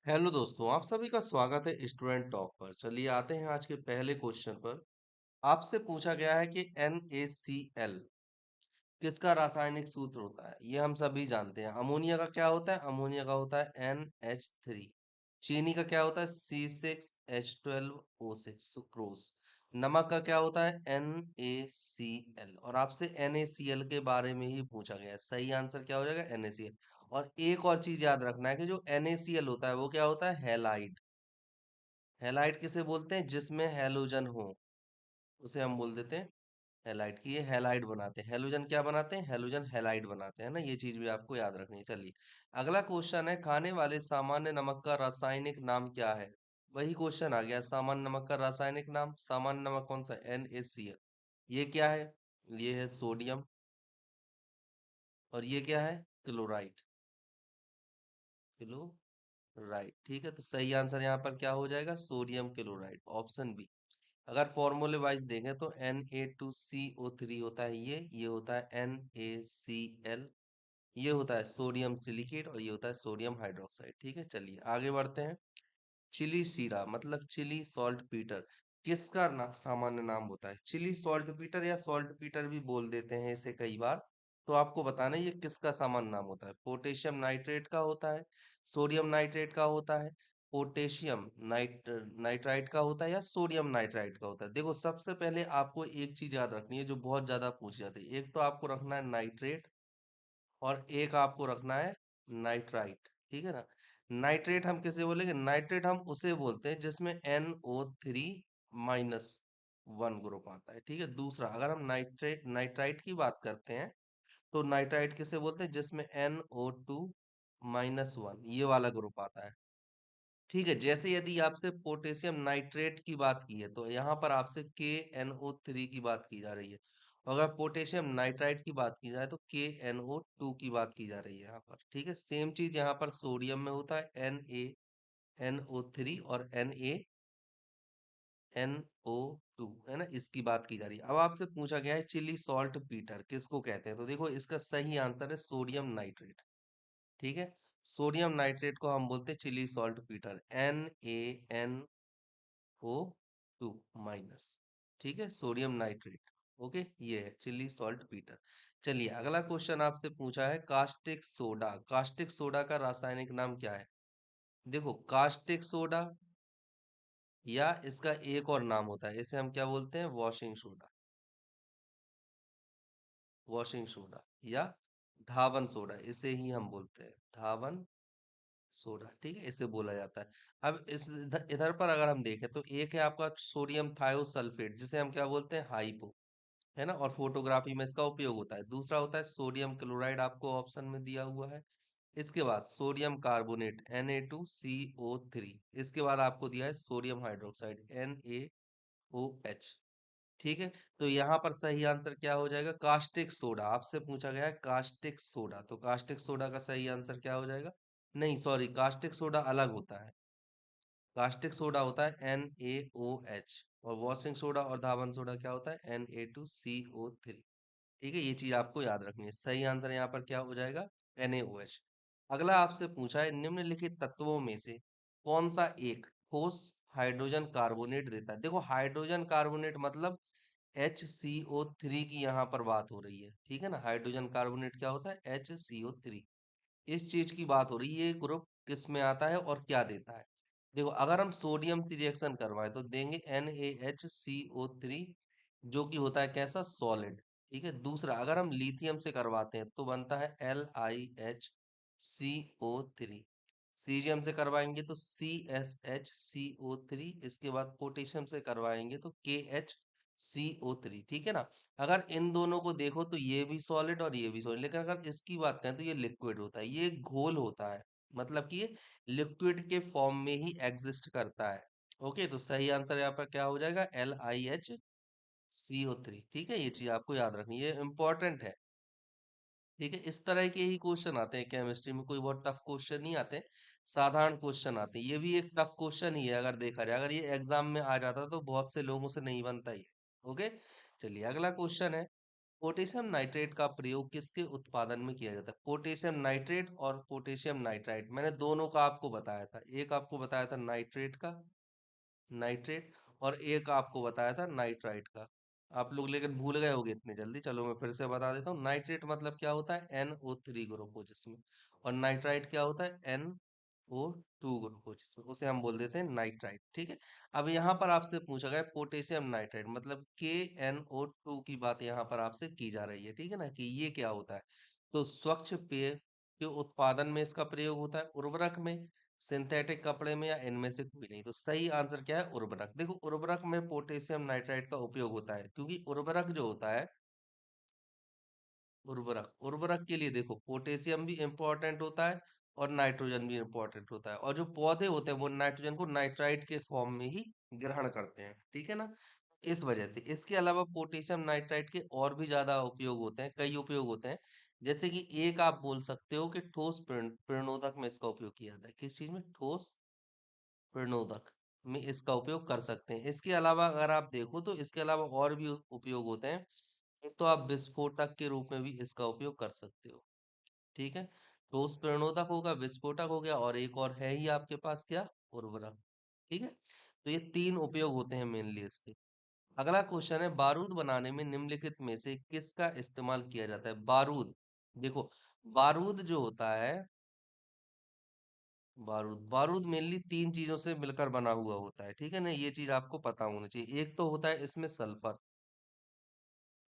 Hello दोस्तों, आप सभी का स्वागत है स्टूडेंट टॉक पर। चलिए आते हैं आज के पहले क्वेश्चन पर। आपसे पूछा गया है कि NaCl किसका रासायनिक सूत्र होता है। ये हम सभी जानते हैं। अमोनिया का क्या होता है? अमोनिया का होता है NH3। चीनी का क्या होता है? C6H12O6 sucrose. नमक का क्या होता है? NaCl। और आपसे NaCl के बारे में ही पूछा गया है। सही आंसर क्या हो जाएगा? NaCl। और एक और चीज याद रखना है कि जो NaCl होता है वो क्या होता है? हैलाइड। हैलाइड किसे बोलते हैं? जिसमें हैलोजन हो उसे हम बोल देते हैं हैलाइड। की ये हैलाइड बनाते हैं। हैलोजन क्या बनाते हैं? हैलोजन हैलाइड बनाते हैं ना। ये चीज भी आपको याद रखनी है। चलिए अगला क्वेश्चन है, खाने वाले सामान्य नमक का रासायनिक नाम क्या है? वही क्वेश्चन आ गया। सामान्य नमक का रासायनिक नाम। सामान्य नमक कौन सा? NaCl। ये क्या है? ये है सोडियम। और ये क्या है? क्लोराइड। क्लोराइड। ठीक है, तो सही आंसर यहाँ पर क्या हो जाएगा? Sodium chloride, option B. अगर फॉर्मूले वाइज देखें तो Na2CO3 होता है ये होता है NaCl। ये होता है सोडियम सिलिकेट और ये होता है सोडियम हाइड्रोक्साइड। ठीक है, चलिए आगे बढ़ते हैं। चिली सीरा मतलब चिली सॉल्ट पीटर किसका सामान्य नाम होता है? चिली सॉल्ट पीटर या सॉल्ट पीटर भी बोल देते हैं इसे कई बार। तो आपको बताना है ये किसका सामान्य नाम होता है। पोटेशियम नाइट्रेट का होता है, सोडियम नाइट्रेट का होता है, पोटेशियम नाइट्राइट का होता है, या सोडियम नाइट्राइट का होता है। देखो सबसे पहले आपको एक चीज याद रखनी है जो बहुत ज्यादा पूछी जाती है। एक तो आपको रखना है नाइट्रेट और एक आपको रखना है नाइट्राइट। ठीक है ना। नाइट्रेट हम किसे बोलेंगे? नाइट्रेट हम उसे बोलते हैं जिसमें NO3-1 ग्रुप आता है। ठीक है। दूसरा, अगर हम नाइट्राइट की बात करते हैं तो नाइट्राइट किसे बोलते हैं? जिसमें NO2-1 ये वाला ग्रुप आता है। ठीक है। जैसे यदि आपसे पोटेशियम नाइट्रेट की बात की है तो यहाँ पर आपसे KNO3 की बात की जा रही है। और अगर पोटेशियम नाइट्राइट की बात की जाए तो KNO2 की बात की जा रही है यहाँ पर। ठीक है। सेम चीज यहाँ पर सोडियम में होता है NaNO3 और NaNO2, है ना, इसकी बात की जा रही है। अब आपसे पूछा गया है चिली सॉल्ट पीटर किसको कहते हैं? तो देखो इसका सही आंसर है सोडियम नाइट्रेट। ठीक है। सोडियम नाइट्रेट को हम बोलते हैं चिली सॉल्ट पीटर, NaNO2-। ठीक है, सोडियम नाइट्रेट। ओके, ये है चिली सॉल्ट पीटर। चलिए अगला क्वेश्चन आपसे पूछा है कास्टिक सोडा। कास्टिक सोडा का रासायनिक नाम क्या है? देखो कास्टिक सोडा या इसका एक और नाम होता है, इसे हम क्या बोलते हैं? Washing soda. वॉशिंग सोडा या धावन सोडा इसे ही हम बोलते हैं धावन सोडा। ठीक है, इसे बोला जाता है। अब इस इधर इधर पर अगर हम देखें तो एक है आपका सोडियम थायोसल्फेट जिसे हम क्या बोलते हैं? हाइपो, है ना, और फोटोग्राफी में इसका उपयोग होता है। दूसरा होता है सोडियम क्लोराइड, आपको ऑप्शन में दिया हुआ है। इसके बाद सोडियम कार्बोनेट Na2CO3। इसके बाद आपको दिया है सोडियम हाइड्रोक्साइड NaOH। ठीक है। तो यहाँ पर सही आंसर क्या हो जाएगा? Caustic soda. आपसे पूछा गया है कास्टिक सोडा, तो कास्टिक सोडा का सही आंसर क्या हो जाएगा? नहीं सॉरी, कास्टिक सोडा अलग होता है। कास्टिक सोडा होता है NaOH। और वॉशिंग सोडा और धावन सोडा क्या होता है? Na2CO3। ठीक है, ये चीज आपको याद रखनी है। सही आंसर यहाँ पर क्या हो जाएगा? NaOH। अगला आपसे पूछा है निम्नलिखित तत्वों में से कौन सा एक ठोस हाइड्रोजन कार्बोनेट देता है? देखो हाइड्रोजन कार्बोनेट मतलब HCO3 की यहाँ पर बात हो रही है। ठीक है ना। हाइड्रोजन कार्बोनेट क्या होता है? HCO3। इस चीज की बात हो रही है। ये ग्रुप किस में आता है और क्या देता है? देखो अगर हम सोडियम से रिएक्शन करवाएं तो देंगे NaHCO3, जो कि होता है कैसा? सॉलिड। ठीक है। दूसरा, अगर हम लिथियम से करवाते हैं तो बनता है LiHCO3। सीरियम से करवाएंगे तो CsHCO3। इसके बाद पोटेशियम से करवाएंगे तो KHCO3। ठीक है ना। अगर इन दोनों को देखो तो ये भी सॉलिड और ये भी सॉलिड, लेकिन अगर इसकी बात करें तो ये लिक्विड होता है, ये एक घोल होता है। मतलब कि ये लिक्विड के फॉर्म में ही एग्जिस्ट करता है। ओके, तो सही आंसर यहाँ पर क्या हो जाएगा? LiHCO3। ठीक है, ये चीज आपको याद रखनी है, ये इंपॉर्टेंट है। ठीक है, इस तरह के ही क्वेश्चन आते हैं केमिस्ट्री में। कोई बहुत टफ क्वेश्चन नहीं आते, साधारण क्वेश्चन आते हैं। ये भी एक टफ क्वेश्चन ही है अगर देखा जाए। अगर ये एग्जाम में आ जाता तो बहुत से लोगों से नहीं बनता ही है। ओके, चलिए अगला क्वेश्चन है। पोटेशियम नाइट्रेट का प्रयोग किसके उत्पादन में किया जाता है? पोटेशियम नाइट्रेट और पोटेशियम नाइट्राइट, मैंने दोनों का आपको बताया था। एक आपको बताया था नाइट्रेट का, नाइट्रेट, और एक आपको बताया था नाइट्राइट का। आप लोग लेकिन भूल गए होगे इतनी जल्दी। चलो मैं फिर से बता देता हूँ। नाइट्रेट मतलब क्या होता है? NO3 ग्रुप हो जिसमें, और नाइट्राइट क्या होता है? NO2 ग्रुप हो जिसमें, उसे हम बोल देते हैं नाइट्राइट। ठीक है। अब यहाँ पर आपसे पूछा गया पोटेशियम नाइट्राइट मतलब KNO2 की बात यहाँ पर आपसे की जा रही है। ठीक है ना, कि ये क्या होता है? तो स्वच्छ पेय के उत्पादन में इसका प्रयोग होता है। उर्वरक में, सिंथेटिक कपड़े में, या इनमें से कोई नहीं? तो सही आंसर क्या है? उर्वरक। देखो, उर्वरक में पोटेशियम नाइट्राइट का उपयोग होता है, क्योंकि उर्वरक जो होता है, उर्वरक उर्वरक के लिए देखो पोटेशियम भी इंपॉर्टेंट होता है और नाइट्रोजन भी इंपॉर्टेंट होता है, और जो पौधे होते हैं वो नाइट्रोजन को नाइट्राइट के फॉर्म में ही ग्रहण करते हैं। ठीक है ना, इस वजह से। इसके अलावा पोटेशियम नाइट्राइट के और भी ज्यादा उपयोग होते हैं, कई उपयोग होते हैं। जैसे कि एक आप बोल सकते हो कि ठोस प्रणोदक में इसका उपयोग किया जाता है। किस चीज में? ठोस प्रणोदक में इसका उपयोग कर सकते हैं। इसके अलावा अगर आप देखो तो इसके अलावा और भी उपयोग होते हैं। एक तो आप विस्फोटक के रूप में भी इसका उपयोग कर सकते हो। ठीक है, ठोस प्रणोदक होगा, विस्फोटक हो गया, और एक और है ही आपके पास क्या? उर्वरक। ठीक है, तो ये तीन उपयोग होते हैं मेनली इसके। अगला क्वेश्चन है, बारूद बनाने में निम्नलिखित में से किसका इस्तेमाल किया जाता है? बारूद, देखो, बारूद जो होता है, बारूद बारूद मेनली तीन चीजों से मिलकर बना हुआ होता है। ठीक है ना, ये चीज आपको पता होनी चाहिए। एक तो होता है इसमें सल्फर,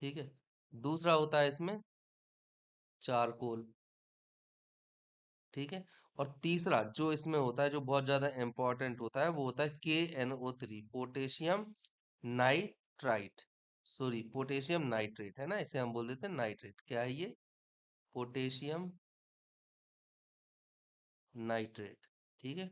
ठीक है। दूसरा होता है इसमें चारकोल, ठीक है। और तीसरा जो इसमें होता है, जो बहुत ज्यादा इंपॉर्टेंट होता है, वो होता है KNO3, potassium nitrite, sorry potassium nitrate, है ना, इसे हम बोल देते हैं नाइट्रेट। क्या है ये? Potassium nitrate. ठीक है,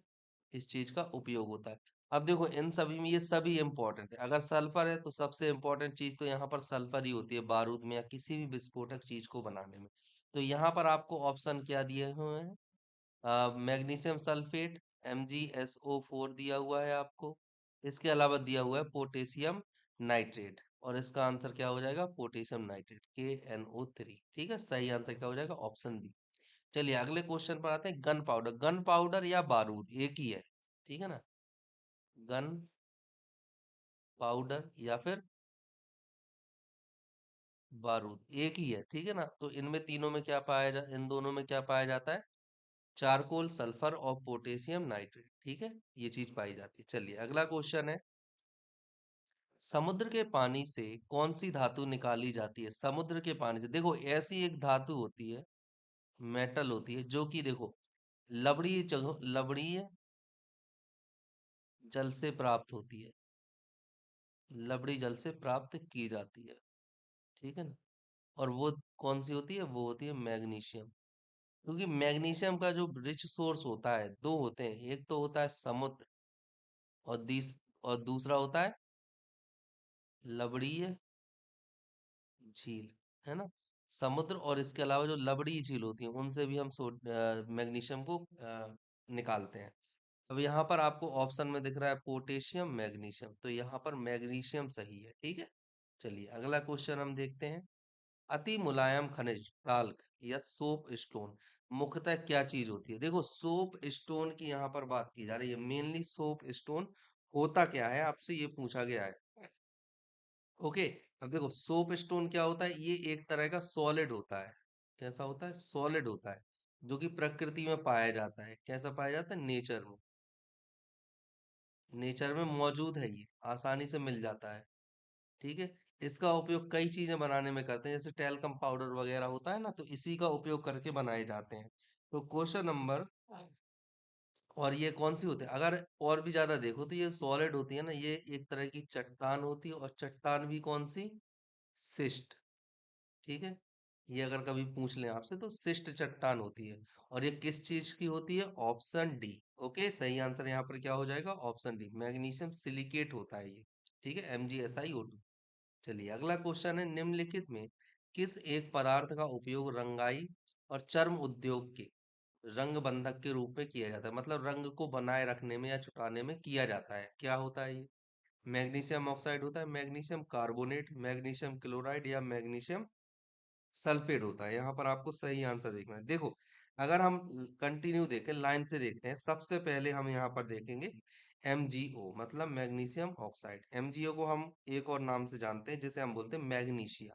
इस चीज का उपयोग होता है। अब देखो, इन सभी में ये सभी इंपॉर्टेंट है। अगर सल्फर है तो सबसे इंपॉर्टेंट चीज तो यहाँ पर सल्फर ही होती है, बारूद में या किसी भी विस्फोटक चीज को बनाने में। तो यहाँ पर आपको ऑप्शन क्या दिए हुए हैं? मैग्नीशियम सल्फेट, MgSO4 दिया हुआ है आपको। इसके अलावा दिया हुआ है पोटेशियम नाइट्रेट, और इसका आंसर क्या हो जाएगा? Potassium nitrate, KNO3। ठीक है, सही आंसर क्या हो जाएगा? Option B. चलिए अगले क्वेश्चन पर आते हैं। गन पाउडर, गन पाउडर या बारूद एक ही है, ठीक है ना? गन पाउडर या फिर बारूद एक ही है, ठीक है ना? तो इनमें तीनों में क्या इन दोनों में क्या पाया जाता है? चारकोल, सल्फर और पोटेशियम नाइट्रेट। ठीक है, ये चीज पाई जाती है। चलिए अगला क्वेश्चन है, समुद्र के पानी से कौन सी धातु निकाली जाती है? समुद्र के पानी से देखो, ऐसी एक धातु होती है, मेटल होती है, जो कि देखो लवणीय जल से प्राप्त होती है, लवणी जल से प्राप्त की जाती है। ठीक है ना, और वो कौन सी होती है? वो होती है मैग्नीशियम। क्योंकि मैग्नीशियम का जो रिच सोर्स होता है, दो होते हैं, एक तो होता है समुद्र, और दूसरा होता है लवणीय झील, है ना? समुद्र और इसके अलावा जो लवणीय झील होती है, उनसे भी हम मैग्नीशियम को निकालते हैं। अब यहाँ पर आपको ऑप्शन में दिख रहा है पोटेशियम, मैग्नीशियम, तो यहाँ पर मैग्नीशियम सही है। ठीक है, चलिए अगला क्वेश्चन हम देखते हैं। अति मुलायम खनिज टाल्क या सोप स्टोन मुख्यतः क्या चीज होती है? देखो, सोप स्टोन की यहाँ पर बात की जा रही है। मेनली सोप स्टोन होता क्या है, आपसे ये पूछा गया है। ओके, अब देखो सोप स्टोन क्या होता है? ये एक तरह का सॉलिड होता है। कैसा होता है? सॉलिड होता है, जो कि प्रकृति में पाया जाता है। कैसा पाया जाता है? नेचर में, नेचर में मौजूद है, ये आसानी से मिल जाता है। ठीक है, इसका उपयोग कई चीजें बनाने में करते हैं, जैसे टेल्कम पाउडर वगैरह होता है ना, तो इसी का उपयोग करके बनाए जाते हैं। तो क्वेश्चन नंबर, और ये कौन सी होती है? अगर और भी ज्यादा देखो तो ये सॉलिड होती है ना, ये एक तरह की चट्टान होती है, और चट्टान भी कौन सी? सिस्ट। ठीक है, ये अगर कभी पूछ लें आपसे तो सिस्ट चट्टान होती है। और ये किस चीज की होती है? Option D. ओके, सही आंसर यहाँ पर क्या हो जाएगा? ऑप्शन डी, मैग्नीशियम सिलिकेट होता है ये। ठीक है, MgSiO2। चलिए अगला क्वेश्चन है, निम्नलिखित में किस एक पदार्थ का उपयोग रंगाई और चर्म उद्योग के रंग बंधक के रूप में किया जाता है? मतलब रंग को बनाए रखने में या छुटाने में किया जाता है। क्या होता है ये? मैग्नीशियम ऑक्साइड होता है, मैग्नीशियम कार्बोनेट, मैग्नीशियम क्लोराइड, या मैग्नीशियम सल्फेट होता है। यहाँ पर आपको सही आंसर देखना है। देखो, अगर हम कंटिन्यू देखें, लाइन से देखते हैं, सबसे पहले हम यहाँ पर देखेंगे MgO, मतलब मैग्नीशियम ऑक्साइड। MgO को हम एक और नाम से जानते हैं, जिसे हम बोलते हैं मैग्नीशिया।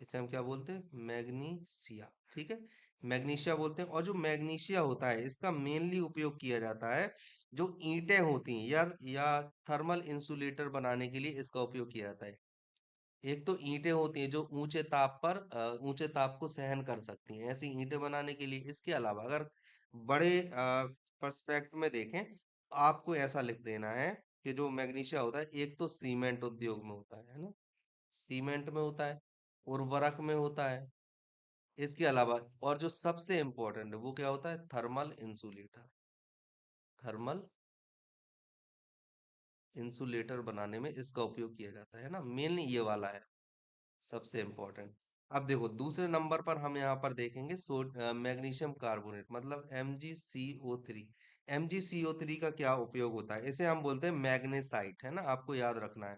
इसे हम क्या बोलते हैं? मैग्नीशिया। ठीक है, मैग्नीशिया बोलते हैं। और जो मैग्नीशिया होता है, इसका मेनली उपयोग किया जाता है जो ईंटें होती हैं या थर्मल इंसुलेटर बनाने के लिए इसका उपयोग किया जाता है। एक तो ईंटें होती हैं जो ऊंचे ताप को सहन कर सकती हैं, ऐसी ईंटें बनाने के लिए। इसके अलावा अगर बड़े पर्सपेक्ट में देखें, तो आपको ऐसा लिख देना है कि जो मैग्नीशिया होता है, एक तो सीमेंट उद्योग में होता है ना, सीमेंट में होता है, उर्वरक में होता है। इसके अलावा और जो सबसे इम्पोर्टेंट है वो क्या होता है? Thermal insulator. थर्मल इंसुलेटर बनाने में इसका उपयोग किया जाता है ना, मेनली ये वाला है सबसे इम्पोर्टेंट। अब देखो, दूसरे नंबर पर हम यहाँ पर देखेंगे मैग्नीशियम कार्बोनेट, मतलब MgCO3। MgCO3 का क्या उपयोग होता है? इसे हम बोलते हैं मैग्नेसाइट, है ना, आपको याद रखना है।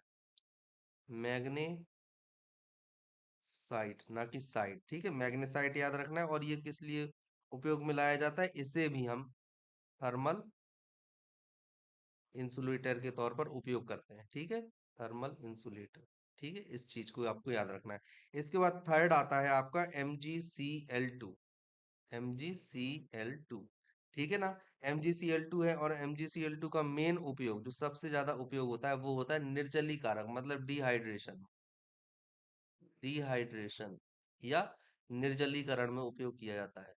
मैग्नेसाइट, ना कि साइट। ठीक है, मैग्नेसाइट याद रखना है। और ये किस लिए उपयोग में लाया जाता है? इसे भी हम थर्मल इंसुलेटर के तौर पर उपयोग करते हैं। ठीक है, थर्मल इंसुलेटर। ठीक है, इस चीज को आपको याद रखना है। इसके बाद थर्ड आता है आपका MgCl2। MgCl2, ठीक है ना। MgCl2 है, और MgCl2 का मेन उपयोग, जो सबसे ज्यादा उपयोग होता है, वो होता है निर्जलीकारक, मतलब डिहाइड्रेशन। डिहाइड्रेशन या निर्जलीकरण में उपयोग किया जाता है।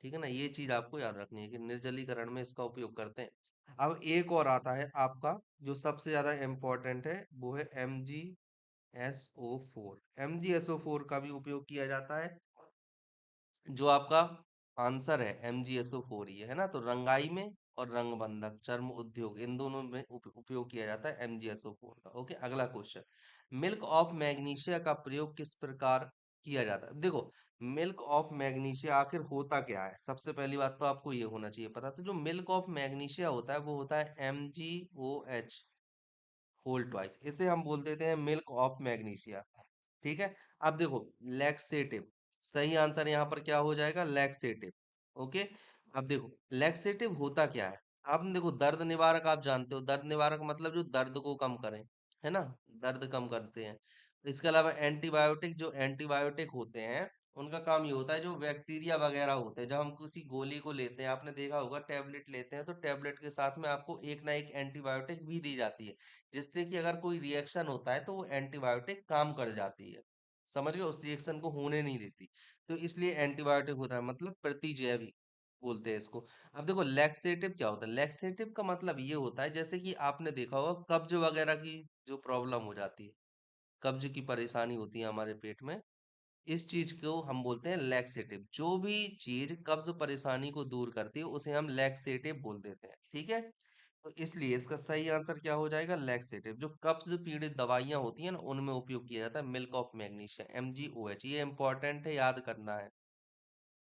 ठीक है ना, ये चीज आपको याद रखनी है कि निर्जलीकरण में इसका उपयोग करते हैं। अब एक और आता है आपका, जो सबसे ज्यादा इम्पोर्टेंट है, वो है MgSO4। MgSO4 का भी उपयोग किया जाता है। जो आपका आंसर है MgSO4 ही है ना। तो रंगाई में और रंग बंधक, चर्म उद्योग, इन दोनों में उपयोग किया जाता है MgSO4 का। ओके, अगला क्वेश्चन। मिल्क ऑफ मैग्नीशिया का प्रयोग किस प्रकार किया जाता है? देखो, मिल्क ऑफ मैग्नीशिया आखिर होता क्या है? सबसे पहली बात तो आपको ये होना चाहिए पता। तो जो मिल्क ऑफ मैग्नीशिया होता है, वो होता है MgOH होल ट्वाइस। इसे हम बोल देते हैं मिल्क ऑफ मैग्नीशिया। ठीक है। अब देखो, लैक्सेटिव, सही आंसर यहाँ पर क्या हो जाएगा? लैक्सेटिव। ओके। अब देखो, लैक्सेटिव होता क्या है? आप देखो, दर्द निवारक आप जानते हो, दर्द निवारक मतलब जो दर्द को कम करें, है ना, दर्द कम करते हैं। इसके अलावा एंटीबायोटिक, जो एंटीबायोटिक होते हैं, उनका काम ये होता है, जो बैक्टीरिया वगैरह होते हैं, जब हम किसी गोली को लेते हैं, आपने देखा होगा टैबलेट लेते हैं, तो टैबलेट के साथ में आपको एक ना एक एंटीबायोटिक भी दी जाती है, जिससे कि अगर कोई रिएक्शन होता है तो वो एंटीबायोटिक काम कर जाती है। समझ गए, उस रिएक्शन को होने नहीं देती। तो इसलिए एंटीबायोटिक होता है, मतलब प्रतिजैवी बोलते हैं इसको। अब देखो, लैक्सेटिव क्या होता है? लैक्सेटिव का मतलब ये होता है, जैसे कि आपने देखा होगा कब्ज वगैरह की जो प्रॉब्लम हो जाती है, कब्ज की परेशानी होती है हमारे पेट में, इस चीज को हम बोलते हैं लैक्सेटिव। जो भी चीज कब्ज परेशानी को दूर करती है, उसे हम लैक्सेटिव बोल देते हैं। ठीक है, तो इसलिए इसका सही आंसर क्या हो जाएगा? लैक्सेटिव। जो कब्ज पीड़ित दवाइयां होती हैं ना, उनमें उपयोग किया जाता है मिल्क ऑफ मैग्नीशिया, MgOH। ये इंपॉर्टेंट है, याद करना है।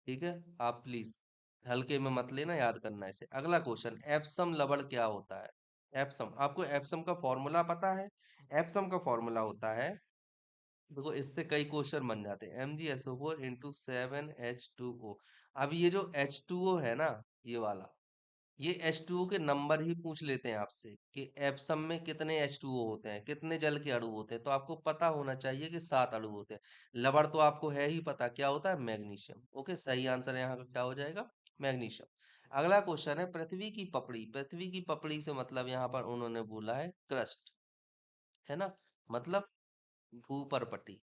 ठीक है, आप प्लीज हल्के में मत लेना, याद करना है इसे। अगला क्वेश्चन, एप्सम लवण क्या होता है? एप्सम, आपको एप्सम का फॉर्मूला पता है? एप्सम का फॉर्मूला होता है, देखो, इससे कई क्वेश्चन बन जाते हैं, MgSO4 × 7H2O। अब ये जो H2O है ना, ये वाला, ये H2O के नंबर ही पूछ लेते हैं आपसे कि एप्सम में कितने H2O होते हैं, कितने जल के अणु होते हैं। तो आपको पता होना चाहिए कि 7 अणु होते हैं। लवण तो आपको है ही पता, क्या होता है? मैग्नीशियम। ओके, सही आंसर यहाँ का क्या हो जाएगा? मैग्नीशियम। अगला क्वेश्चन है, पृथ्वी की पपड़ी। पृथ्वी की पपड़ी से मतलब यहाँ पर उन्होंने बोला है क्रस्ट, है ना, मतलब भूपरपटी।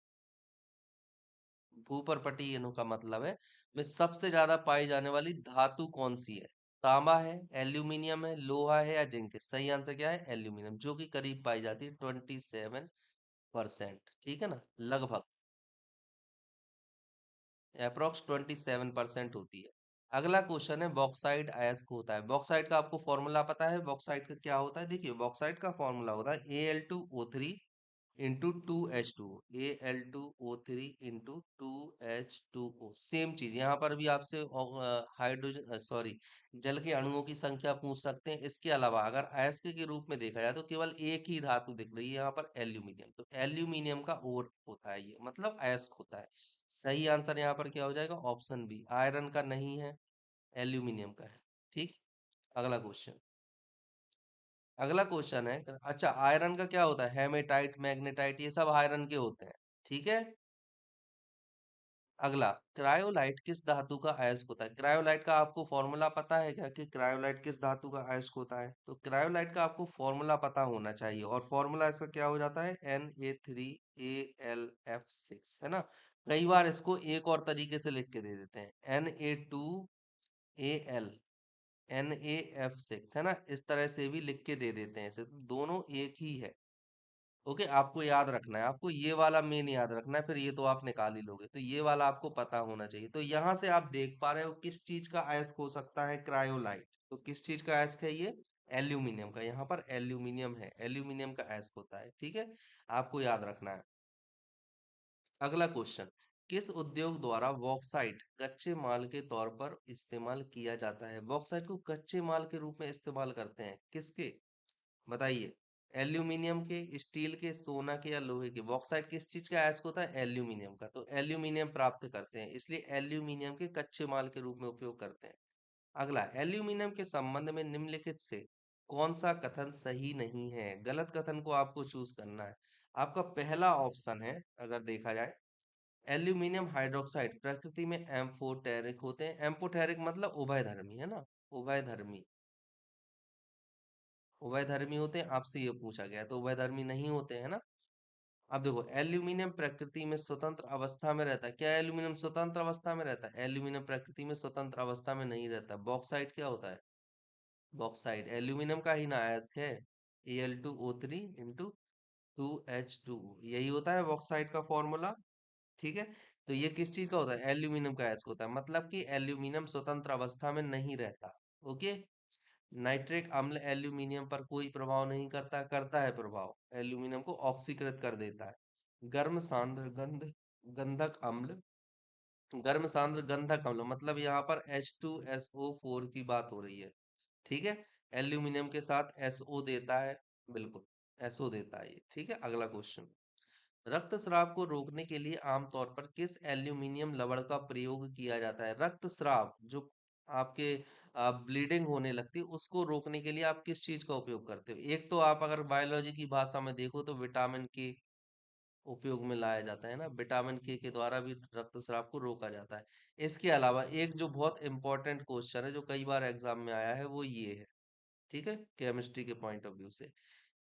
भूपरपटी इनका मतलब है, में सबसे ज्यादा पाई जाने वाली धातु कौन सी है? तांबा है, एल्यूमिनियम है, लोहा है, या जिंक है? सही आंसर क्या है? एल्यूमिनियम, जो कि करीब पाई जाती है 27%। ठीक है ना, लगभग अप्रोक्स 27% होती है। अगला क्वेश्चन है, बॉक्साइट अयस्क होता है। बॉक्साइट का आपको फॉर्मूला पता है? बॉक्साइट का क्या होता है? देखिए, बॉक्साइट का फॉर्मूला होता है Al2O3 into two H two O, Al2O3 into two H2O। Same चीज यहाँ पर भी आपसे हाइड्रोजन सॉरी जल के अणुओं की संख्या पूछ सकते हैं। इसके अलावा अगर अयस्क के रूप में देखा जाए तो केवल एक ही धातु दिख रही है यहाँ पर, एल्यूमिनियम। तो एल्यूमिनियम का ओर होता है ये, मतलब अयस्क होता है। सही आंसर यहाँ पर क्या हो जाएगा? Option B. आयरन का नहीं है, एल्यूमिनियम का है। ठीक। अगला क्वेश्चन। अगला क्वेश्चन है, अच्छा आयरन का क्या होता है? हेमेटाइट, मैग्नेटाइट, ये सब आयरन के होते हैं। ठीक है। अगला, क्रायोलाइट किस धातु का अयस्क होता है? क्रायोलाइट का आपको फॉर्मूला पता है क्या कि क्रायोलाइट किस धातु का अयस्क होता है? तो क्रायोलाइट का आपको फॉर्मूला पता होना चाहिए, और फॉर्मूला इसका क्या हो जाता है? Na3Al F6, है ना। कई बार इसको एक और तरीके से लिख के दे देते हैं, Na2Al NaF6, है ना। इस तरह से भी लिख के दे देते हैं इसे, तो दोनों एक ही है। ओके, आपको याद रखना है, आपको ये वाला मेन याद रखना है, फिर ये तो आप निकाल ही लोगे, तो ये वाला आपको पता होना चाहिए। तो यहाँ से आप देख पा रहे हो किस चीज का अयस्क हो सकता है? क्रायोलाइट। तो किस चीज का अयस्क है ये? एल्यूमिनियम का। यहाँ पर एल्यूमिनियम है, एल्यूमिनियम का अयस्क होता है। ठीक है, आपको याद रखना है। अगला क्वेश्चन, किस उद्योग द्वारा बॉक्साइट कच्चे माल के तौर पर इस्तेमाल किया जाता है? बॉक्साइट को कच्चे माल के रूप में इस्तेमाल करते हैं किसके? बताइए। एल्यूमिनियम के, स्टील के, सोना के, या लोहे के? बॉक्साइट किस चीज का अयस्क होता है? एल्यूमिनियम का। तो एल्यूमिनियम प्राप्त करते हैं, इसलिए एल्यूमिनियम के कच्चे माल के रूप में उपयोग करते हैं। अगला, एल्यूमिनियम के संबंध में निम्नलिखित से कौन सा कथन सही नहीं है? गलत कथन को आपको चूज करना है। आपका पहला ऑप्शन है, अगर देखा जाए, एल्यूमिनियम हाइड्रोक्साइड प्रकृति में एम्फोटेरिक होते हैं। एम्फोटेरिक मतलब उभयधर्मी, है ना। उभयधर्मी, उभयधर्मी होते हैं, आपसे ये पूछा गया है, तो उभयधर्मी नहीं होते हैं ना। अब देखो, एल्यूमिनियम प्रकृति में स्वतंत्र अवस्था में रहता है। क्या एल्यूमिनियम स्वतंत्र अवस्था में रहता है? एल्यूमिनियम प्रकृति में स्वतंत्र अवस्था में नहीं रहता। बॉक्साइट क्या होता है? बॉक्साइट एल्यूमिनियम का ही ना अयस्क है, Al2O3 इंटू टू H2, यही होता है बॉक्साइट का फॉर्मूला। ठीक है। तो ये किस चीज का होता है? एल्यूमिनियम का अयस्क होता है, मतलब कि एल्यूमिनियम स्वतंत्र अवस्था में नहीं रहता। ओके। नाइट्रिक अम्ल एल्यूमिनियम पर कोई प्रभाव नहीं करता, करता है प्रभाव, एल्यूमिनियम को ऑक्सीकृत कर देता है। गर्म सांद्र गंधक अम्ल, गर्म सांद्र गंधक अम्ल मतलब यहाँ पर H2SO4 की बात हो रही है। ठीक है। एल्यूमिनियम के साथ SO देता है, बिल्कुल SO देता है ये। ठीक है। अगला क्वेश्चन, रक्तस्राव को रोकने के लिए आमतौर पर किस एल्यूमिनियम लवण का प्रयोग किया जाता है? रक्तस्राव जो आपके ब्लीडिंग होने लगती है, उसको रोकने के लिए आप किस चीज का उपयोग करते हो? एक तो आप अगर बायोलॉजी की भाषा में देखो तो विटामिन के उपयोग में लाया जाता है ना, विटामिन के द्वारा भी रक्तस्राव को रोका जाता है। इसके अलावा एक जो बहुत इंपॉर्टेंट क्वेश्चन है जो कई बार एग्जाम में आया है, वो ये है। ठीक है, केमिस्ट्री के पॉइंट ऑफ व्यू से।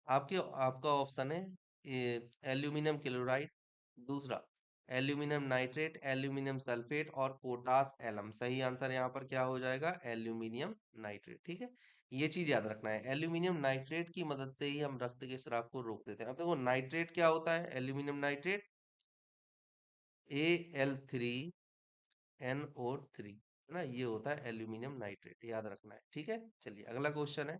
आपके आपका ऑप्शन है एल्यूमिनियम क्लोराइड, दूसरा एल्यूमिनियम नाइट्रेट, एल्यूमिनियम सल्फेट, और पोटास एलम। सही आंसर यहाँ पर क्या हो जाएगा? Aluminium nitrate. ठीक है, ये चीज याद रखना है, एल्यूमिनियम नाइट्रेट की मदद से ही हम रक्त के स्राव को रोक देते हैं। अब देखो नाइट्रेट क्या होता है? एल्यूमिनियम नाइट्रेट Al3NO3, है ना, ये होता है एल्यूमिनियम नाइट्रेट, याद रखना है। ठीक है, चलिए अगला क्वेश्चन है,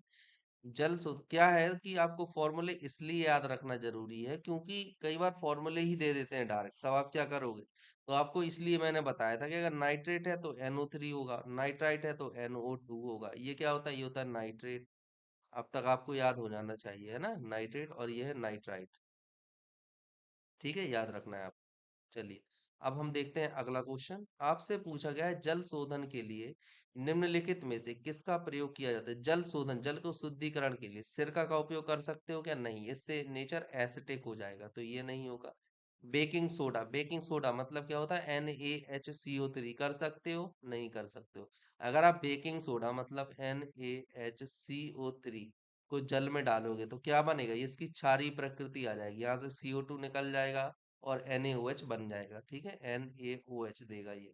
जल शुद्ध क्या है कि आपको फॉर्मूले इसलिए याद रखना जरूरी है क्योंकि कई बार फॉर्मूले ही दे देते हैं डायरेक्ट, तब आप क्या करोगे? तो आपको इसलिए मैंने बताया था कि अगर नाइट्रेट है तो NO3 होगा, नाइट्राइट है तो NO2 होगा। ये क्या होता है? ये होता है नाइट्रेट। अब तक आपको याद हो जाना चाहिए, है ना, नाइट्रेट, और ये है नाइट्राइट। ठीक है, याद रखना है आप। चलिए, अब हम देखते हैं अगला क्वेश्चन। आपसे पूछा गया है जल शोधन के लिए निम्नलिखित में से किसका प्रयोग किया जाता है? जल शोधन, जल को शुद्धिकरण के लिए सिरका का उपयोग कर सकते हो क्या? नहीं, इससे नेचर एसिडिक हो जाएगा, तो ये नहीं होगा। बेकिंग सोडा, बेकिंग सोडा मतलब क्या होता है? NaHCO3, कर सकते हो? नहीं कर सकते हो। अगर आप बेकिंग सोडा मतलब NaHCO3 को जल में डालोगे तो क्या बनेगा? ये इसकी क्षारीय प्रकृति आ जाएगी, यहाँ से CO2 निकल जाएगा और NaOH बन जाएगा। ठीक है, NaOH देगा ये,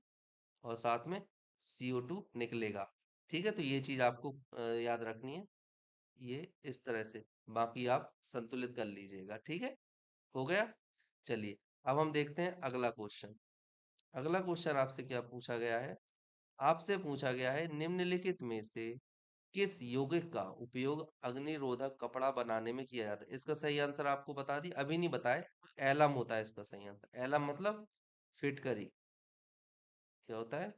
और साथ में CO2 निकलेगा। ठीक है, तो ये चीज आपको याद रखनी है, ये इस तरह से, बाकी आप संतुलित कर लीजिएगा। ठीक है, हो गया। चलिए, अब हम देखते हैं अगला क्वेश्चन। अगला क्वेश्चन आपसे क्या पूछा गया है? आपसे पूछा गया है निम्नलिखित में से किस यौगिक का उपयोग अग्निरोधक कपड़ा बनाने में किया जाता है? इसका सही आंसर आपको बता दी, अभी नहीं बताए। एलम होता है इसका सही आंसर। एलम मतलब फिटकरी। क्या होता है?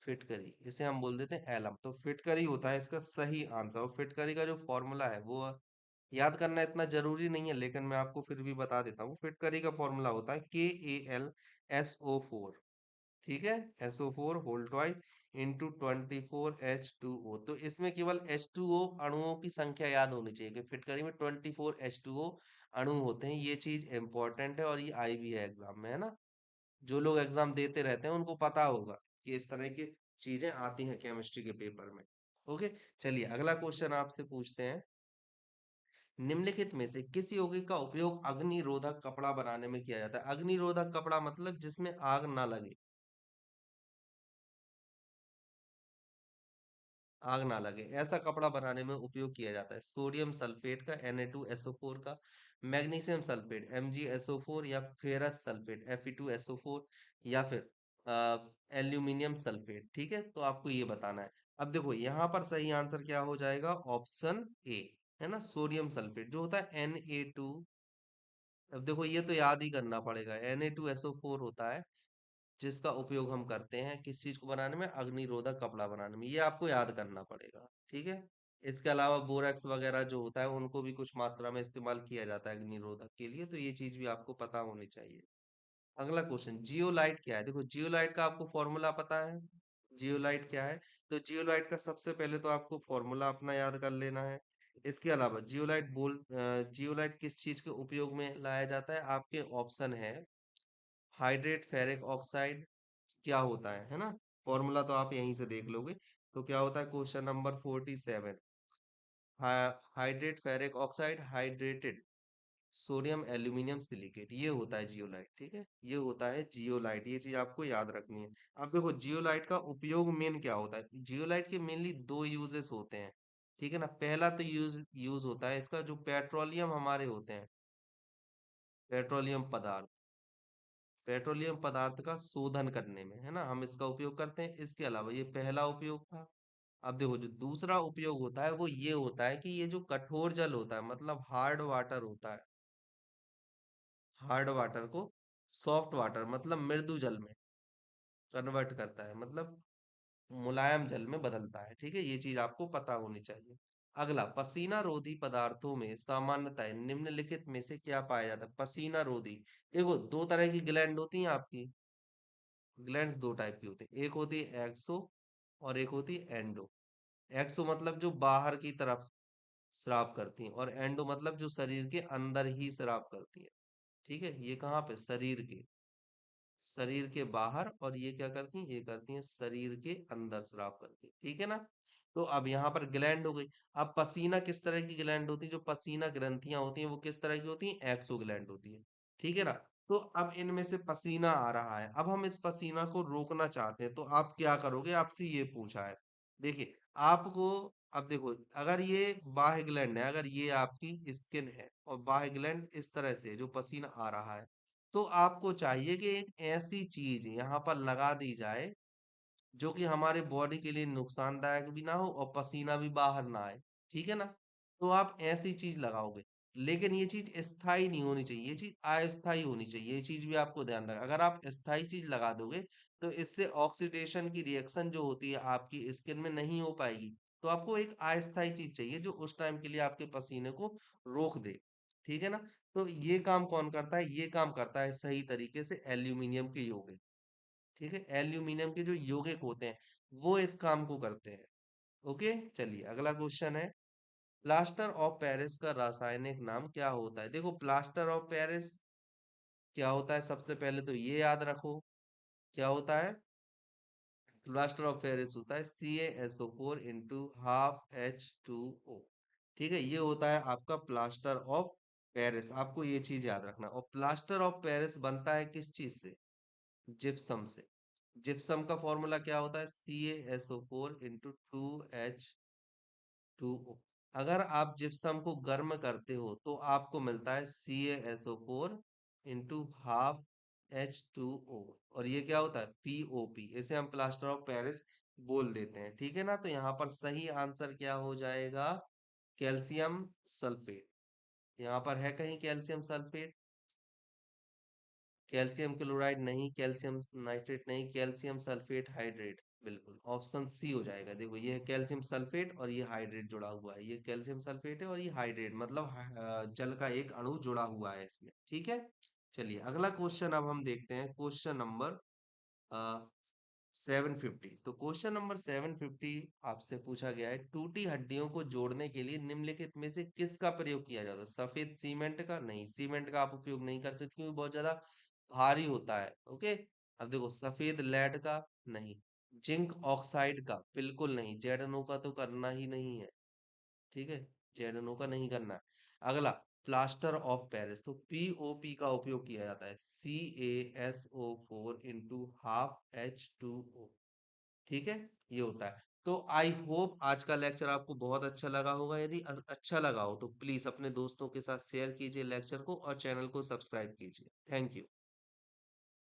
फिटकरी, इसे हम बोल देते हैं एलम। तो फिटकरी होता है इसका सही आंसर। और फिटकरी का जो फॉर्मूला है वो याद करना इतना जरूरी नहीं है, लेकिन मैं आपको फिर भी बता देता हूँ। फिटकरी का फॉर्मूला होता है KAlSO4। ठीक है, SO4 whole twice into 24H2O। तो इसमें केवल H2O अणुओं की संख्या याद होनी चाहिए कि फिटकरी में 24H2O अणु होते हैं। ये चीज इंपॉर्टेंट है और ये आई भी है एग्जाम में, है ना। जो लोग एग्जाम देते रहते हैं उनको पता होगा कि इस तरह की चीजें आती हैं केमिस्ट्री के पेपर में। ओके, चलिए अगला क्वेश्चन आपसे पूछते हैं। निम्नलिखित में से किस यौगिक का उपयोग अग्निरोधक कपड़ा बनाने में किया जाता है? अग्निरोधक कपड़ा मतलब जिसमें आग ना लगे। आग ना लगे ऐसा कपड़ा बनाने में उपयोग किया जाता है। सोडियम सल्फेट का Na2SO4 का, मैग्नीशियम सल्फेट MgSO4, या फेरस सल्फेट Fe2SO4, या फिर एल्यूमिनियम सल्फेट। ठीक है, तो आपको ये बताना है। अब देखो यहाँ पर सही आंसर क्या हो जाएगा? ऑप्शन ए, है ना, सोडियम सल्फेट जो होता है Na2। अब देखो ये तो याद ही करना पड़ेगा। Na2SO4 होता है जिसका उपयोग हम करते हैं किस चीज को बनाने में? अग्निरोधक कपड़ा बनाने में। ये आपको याद करना पड़ेगा। ठीक है, इसके अलावा बोरेक्स वगैरह जो होता है उनको भी कुछ मात्रा में इस्तेमाल किया जाता है अग्निरोधक के लिए, तो ये चीज भी आपको पता होनी चाहिए। अगला क्वेश्चन, जियोलाइट क्या है? देखो जियोलाइट का आपको फॉर्मूला पता है? जियोलाइट क्या है? तो जियोलाइट का सबसे पहले तो आपको फॉर्मूला अपना याद कर लेना है। इसके अलावा जियोलाइट किस चीज के उपयोग में लाया जाता है? आपके ऑप्शन है हाइड्रेट फेरिक ऑक्साइड। क्या होता है ना। फॉर्मूला तो आप यहीं से देख लोगे। तो क्या होता है? Question number 47, hydrate ferric oxide, hydrated sodium aluminium silicate, ये होता है जियोलाइट। ठीक है, ये होता है जियोलाइट। ये चीज आपको याद रखनी है। अब देखो जियोलाइट का उपयोग मेन क्या होता है? जियोलाइट के मेनली दो यूजेस होते हैं। ठीक है ना। पहला तो यूज यूज होता है इसका, जो पेट्रोलियम हमारे होते हैं, पेट्रोलियम पदार्थ, पेट्रोलियम पदार्थ का शोधन करने में, है ना, हम इसका उपयोग करते हैं। इसके अलावा ये पहला उपयोग था। अब देखो जो दूसरा उपयोग होता है वो ये होता है कि ये जो कठोर जल होता है, मतलब हार्ड वाटर होता है, हार्ड वाटर को सॉफ्ट वाटर मतलब मृदु जल में कन्वर्ट करता है, मतलब मुलायम जल में बदलता है। ठीक है, ये चीज आपको पता होनी चाहिए। अगला, पसीना रोधी पदार्थों में सामान्यतः निम्नलिखित में से क्या पाया जाता है? पसीना रोधी, देखो दो तरह की ग्लैंड होती हैं आपकी। ग्लैंड्स दो टाइप की होती है, एक होती है एक्सो और एक होती है एंडो। एक्सो मतलब जो बाहर की तरफ स्राव करती है, और एंडो मतलब जो शरीर के अंदर ही स्राव करती है। ठीक है, ये कहाँ पे? शरीर के बाहर, और ये क्या करती हैं? ये करती हैं शरीर के अंदर स्राव करती हैं। ठीक है ना। तो अब यहाँ पर ग्लैंड हो गई। अब पसीना किस तरह की ग्लैंड होती है? जो पसीना ग्रंथियां होती हैं वो किस तरह की होती हैं? एक्सो ग्लैंड होती है। ठीक है ना। तो अब इनमें से पसीना आ रहा है, अब हम इस पसीना को रोकना चाहते हैं, तो आप क्या करोगे? आपसे ये पूछा है। देखिए आपको, अब देखो अगर ये बाह्य ग्लैंड है, अगर ये आपकी स्किन है और बाह्य ग्लैंड इस तरह से जो पसीना आ रहा है, तो आपको चाहिए कि एक ऐसी चीज यहाँ पर लगा दी जाए जो कि हमारे बॉडी के लिए नुकसानदायक भी ना हो और पसीना भी बाहर ना आए। ठीक है ना। तो आप ऐसी चीज लगाओगे, लेकिन ये चीज स्थायी नहीं होनी चाहिए, ये चीज अस्थायी होनी चाहिए। ये चीज भी आपको ध्यान रखना। अगर आप स्थायी चीज लगा दोगे तो इससे ऑक्सीडेशन की रिएक्शन जो होती है आपकी स्किन में नहीं हो पाएगी। तो आपको एक अस्थायी चीज चाहिए जो उस टाइम के लिए आपके पसीने को रोक दे। ठीक है ना। तो ये काम कौन करता है? ये काम करता है सही तरीके से एल्यूमिनियम के यौगिक। ठीक है, एल्यूमिनियम के जो यौगिक होते हैं वो इस काम को करते हैं। ओके, चलिए अगला क्वेश्चन है। प्लास्टर ऑफ पेरिस का रासायनिक नाम क्या होता है? देखो प्लास्टर ऑफ पेरिस क्या होता है, सबसे पहले तो ये याद रखो। क्या होता है? प्लास्टर ऑफ पेरिस होता है CaSO4 इंटू हाफ H2O। ठीक है, ये होता है आपका प्लास्टर ऑफ पेरिस। आपको ये चीज याद रखना। और प्लास्टर ऑफ पेरिस बनता है किस चीज से? जिप्सम से। जिप्सम का फॉर्मूला क्या होता है? CaSO4 into 2H2O। अगर आप जिप्सम को गर्म करते हो तो आपको मिलता है CaSO4 इंटू हाफ H2O, और ये क्या होता है? POP। इसे हम प्लास्टर ऑफ पेरिस बोल देते हैं, ठीक है ना। तो यहाँ पर सही आंसर क्या हो जाएगा? Calcium sulphate. यहाँ पर है कहीं कैल्शियम सल्फेट? कैल्शियम क्लोराइड नहीं, कैल्शियम नाइट्रेट नहीं, कैल्शियम सल्फेट हाइड्रेट। बिल्कुल ऑप्शन सी हो जाएगा। देखो ये है कैल्शियम सल्फेट और ये हाइड्रेट जुड़ा हुआ है, ये कैल्शियम सल्फेट है और ये हाइड्रेट, मतलब जल का एक अणु जुड़ा हुआ है इसमें, ठीक है। चलिए अगला क्वेश्चन अब हम देखते हैं, क्वेश्चन नंबर 750। तो क्वेश्चन नंबर 750 आपसे पूछा गया है, टूटी हड्डियों को जोड़ने के लिए निम्नलिखित में से किसका प्रयोग किया जाता है? सफेद सीमेंट का? नहीं, सीमेंट का आप उपयोग नहीं कर सकते क्योंकि बहुत ज्यादा भारी होता है। ओके। अब देखो, सफेद लेड का? नहीं। जिंक ऑक्साइड का? बिल्कुल नहीं। जेडनो का तो करना ही नहीं है, ठीक है। जेडनो का नहीं करना है। अगला, प्लास्टर ऑफ पेरिस, तो पीओपी का उपयोग किया जाता है, CaSO4 into ½ H2O, ठीक है। ये होता है। तो आई होप आज का लेक्चर आपको बहुत अच्छा लगा होगा। यदि अच्छा लगा हो तो प्लीज अपने दोस्तों के साथ शेयर कीजिए लेक्चर को और चैनल को सब्सक्राइब कीजिए। Thank you.